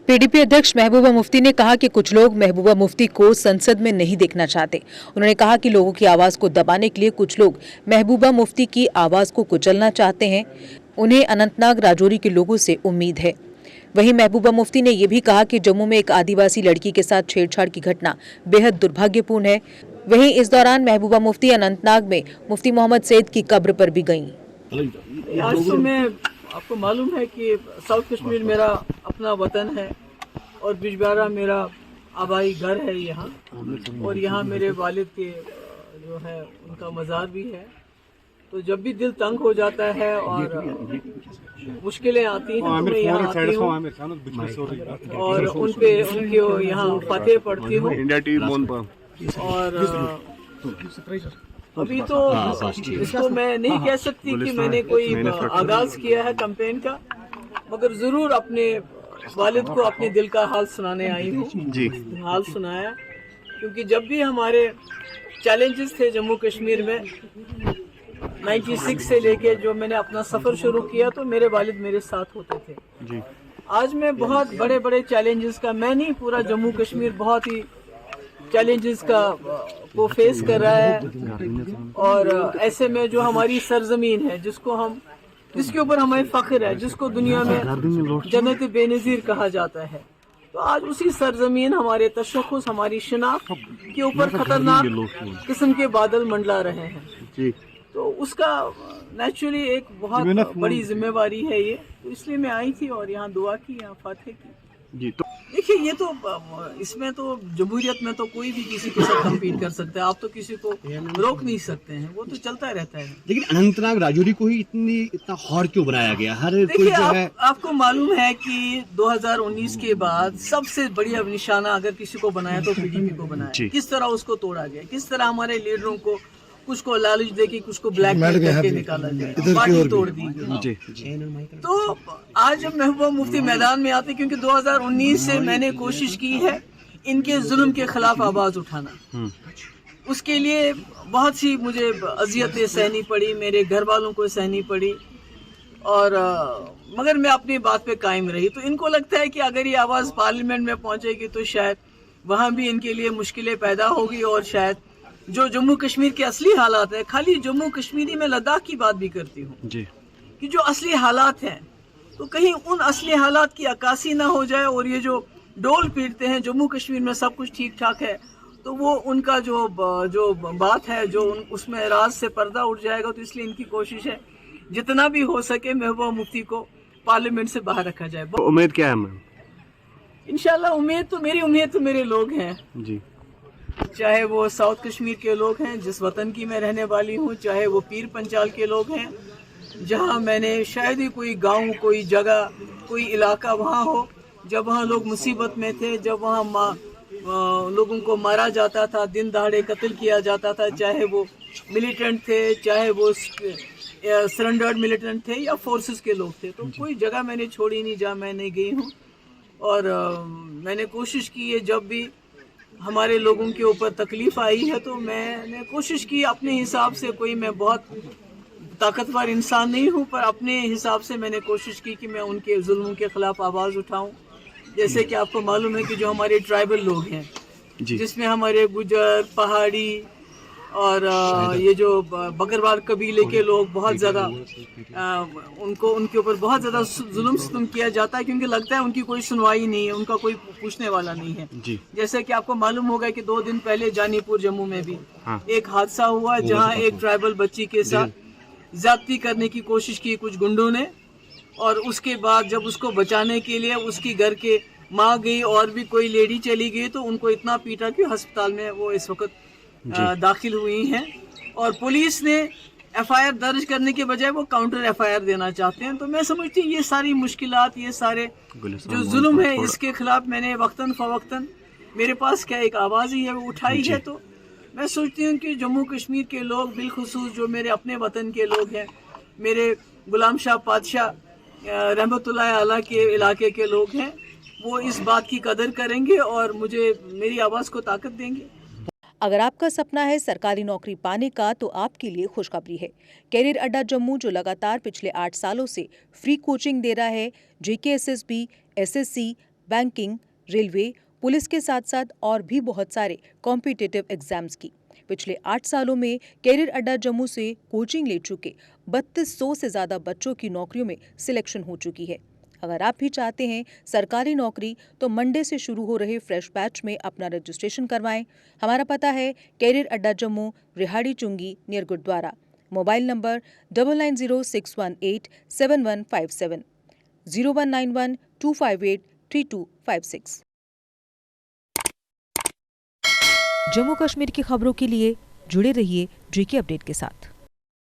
PDP अध्यक्ष महबूबा मुफ्ती ने कहा कि कुछ लोग महबूबा मुफ्ती को संसद में नहीं देखना चाहते। उन्होंने कहा कि लोगों की आवाज को दबाने के लिए कुछ लोग महबूबा मुफ्ती की आवाज को कुचलना चाहते हैं। उन्हें अनंतनाग राजौरी के लोगों से उम्मीद है। वहीं महबूबा मुफ्ती ने यह भी कहा कि जम्मू में एक आदिवासी लड़की के साथ छेड़छाड़ की घटना बेहद दुर्भाग्यपूर्ण है। वहीं इस दौरान महबूबा मुफ्ती अनंतनाग में मुफ्ती मोहम्मद सैयद की कब्र पर भी गईं। आज तो मैं आपको मालूम है कि साउथ कश्मीर मेरा अपना वतन है और बिजबारा मेरा आबाई घर है यहाँ, और यहाँ मेरे वालिद के जो है उनका मज़ार भी है। तो जब भी दिल तंग हो जाता है और मुश्किलें आती हैं तो मैं यहाँ आती हूँ और उनके यहाँ फतेह पढ़ती हूँ। और अभी तो इसको मैं नहीं कह सकती कि मैंने कोई आगाज किया है कैंपेन का, मगर जरूर अपने वालिद को अपने दिल का हाल सुनाने आई हूँ। हाल सुनाया, क्योंकि जब भी हमारे चैलेंजेस थे जम्मू कश्मीर में 96 से लेके जो मैंने अपना सफ़र शुरू किया तो मेरे वालिद मेरे साथ होते थे। आज मैं बहुत बड़े बड़े चैलेंजेस का, मैं नहीं पूरा जम्मू कश्मीर बहुत ही चैलेंजेस का को फेस कर रहा है। और ऐसे में जो हमारी सरजमीन है जिसके ऊपर हमें फख्र है, जिसको दुनिया में जन्नत बेनज़ीर कहा जाता है, तो आज उसी सरजमीन हमारे तशख़्ख़ुस, हमारी शिनाख्त के ऊपर खतरनाक किस्म के बादल मंडला रहे हैं। तो उसका नेचुरली एक बहुत बड़ी जिम्मेवारी है ये, तो इसलिए मैं आई थी और यहाँ दुआ की, यहाँ फातह की। तो देखिए, ये तो इसमें तो जमहूरियत में तो कोई भी किसी के साथ कम्पीट कर सकता है, आप तो किसी को रोक नहीं सकते हैं, वो तो चलता रहता है। लेकिन अनंतनाग राजौरी को ही इतना हॉट क्यों बनाया गया? हर कोई जो है आपको मालूम है कि 2019 के बाद सबसे बढ़िया निशाना अगर किसी को बनाया तो पीडीपी को बनाया। किस तरह उसको तोड़ा गया, किस तरह हमारे लीडरों को कुछ को लालच देके कुछ को ब्लैकमेल करके निकाला गया, पार्टी तोड़ दी गई। तो आज जब महबूबा मुफ्ती मैदान में आते, क्योंकि 2019 से मैंने कोशिश की है इनके जुल्म के खिलाफ आवाज उठाना, उसके लिए बहुत सी मुझे अजियतें सहनी पड़ी, मेरे घर वालों को सहनी पड़ी, और मगर मैं अपनी बात पे कायम रही। तो इनको लगता है कि अगर ये आवाज़ पार्लियामेंट में पहुंचेगी तो शायद वहाँ भी इनके लिए मुश्किलें पैदा होगी, और शायद जो जम्मू कश्मीर के असली हालात है, खाली जम्मू कश्मीरी में लद्दाख की बात भी करती हूँ कि जो असली हालात हैं, तो कहीं उन असली हालात की अक्कासी ना हो जाए, और ये जो डोल पीटते हैं जम्मू कश्मीर में सब कुछ ठीक ठाक है, तो वो उनका जो बात है जो उसमें राज से पर्दा उठ जाएगा। तो इसलिए इनकी कोशिश है जितना भी हो सके महबूबा मुफ्ती को पार्लियामेंट से बाहर रखा जाए। उम्मीद क्या है मैम? इंशाल्लाह उम्मीद तो मेरे लोग हैं जी, चाहे वो साउथ कश्मीर के लोग हैं जिस वतन की मैं रहने वाली हूँ, चाहे वो पीर पंचाल के लोग हैं जहाँ मैंने शायद ही कोई गांव, कोई जगह, कोई इलाका वहाँ हो जब वहाँ लोग मुसीबत में थे, जब वहाँ लोगों को मारा जाता था, दिन दहाड़े कत्ल किया जाता था, चाहे वो मिलिटेंट थे, चाहे वो सरेंडर्ड मिलिटेंट थे या फोर्सेस के लोग थे। तो कोई जगह मैंने छोड़ी नहीं जहाँ मैं नहीं गई हूँ, और मैंने कोशिश की है जब भी हमारे लोगों के ऊपर तकलीफ आई है तो मैंने कोशिश की अपने हिसाब से, कोई मैं बहुत ताकतवर इंसान नहीं हूँ, पर अपने हिसाब से मैंने कोशिश की कि मैं उनके जुल्मों के खिलाफ आवाज़ उठाऊं। जैसे कि आपको मालूम है कि जो हमारे ट्राइबल लोग हैं जिसमें हमारे गुजर, पहाड़ी और ये जो बकरवाल कबीले के लोग बहुत ज़्यादा उनके ऊपर बहुत ज़्यादा जुल्म सितम किया जाता है, क्योंकि लगता है उनकी कोई सुनवाई नहीं है, उनका कोई पूछने वाला नहीं है। जैसे कि आपको मालूम होगा कि 2 दिन पहले जानीपुर जम्मू में भी एक हादसा हुआ जहां एक ट्राइबल बच्ची के साथ ज्यादती करने की कोशिश की कुछ गुंडों ने, और उसके बाद जब उसको बचाने के लिए उसकी घर के माँ गई और भी कोई लेडी चली गई तो उनको इतना पीटा कि अस्पताल में वो इस वक्त दाखिल हुई हैं, और पुलिस ने एफआईआर दर्ज करने के बजाय वो काउंटर एफआईआर देना चाहते हैं। तो मैं समझती हूँ ये सारी मुश्किलात, ये सारे जो जुल्म है, इसके खिलाफ मैंने वक्तन फवक्तन मेरे पास क्या एक आवाज़ ही है वो उठाई है। तो मैं सोचती हूँ कि जम्मू कश्मीर के लोग, बिलखुसूस जो मेरे अपने वतन के लोग हैं, मेरे गुलाम शाह पातशाह रहमतुल्लाह अलैह के इलाके के लोग हैं, वो इस बात की कदर करेंगे और मुझे मेरी आवाज़ को ताकत देंगे। अगर आपका सपना है सरकारी नौकरी पाने का तो आपके लिए खुशखबरी है। कैरियर अड्डा जम्मू जो लगातार पिछले 8 सालों से फ्री कोचिंग दे रहा है, JKSSB, SSC, banking, railway, police के साथ साथ और भी बहुत सारे कॉम्पिटिटिव एग्जाम्स की। पिछले 8 सालों में कैरियर अड्डा जम्मू से कोचिंग ले चुके 3200 से ज्यादा बच्चों की नौकरियों में सिलेक्शन हो चुकी है। अगर आप भी चाहते हैं सरकारी नौकरी तो मंडे से शुरू हो रहे फ्रेश बैच में अपना रजिस्ट्रेशन करवाएं। हमारा पता है कैरियर अड्डा Jammu, Rehari Chungi near Gurdwara. Mobile number 9906187157, 0191258326। Jammu Kashmir की खबरों के लिए जुड़े रहिए JK अपडेट के साथ।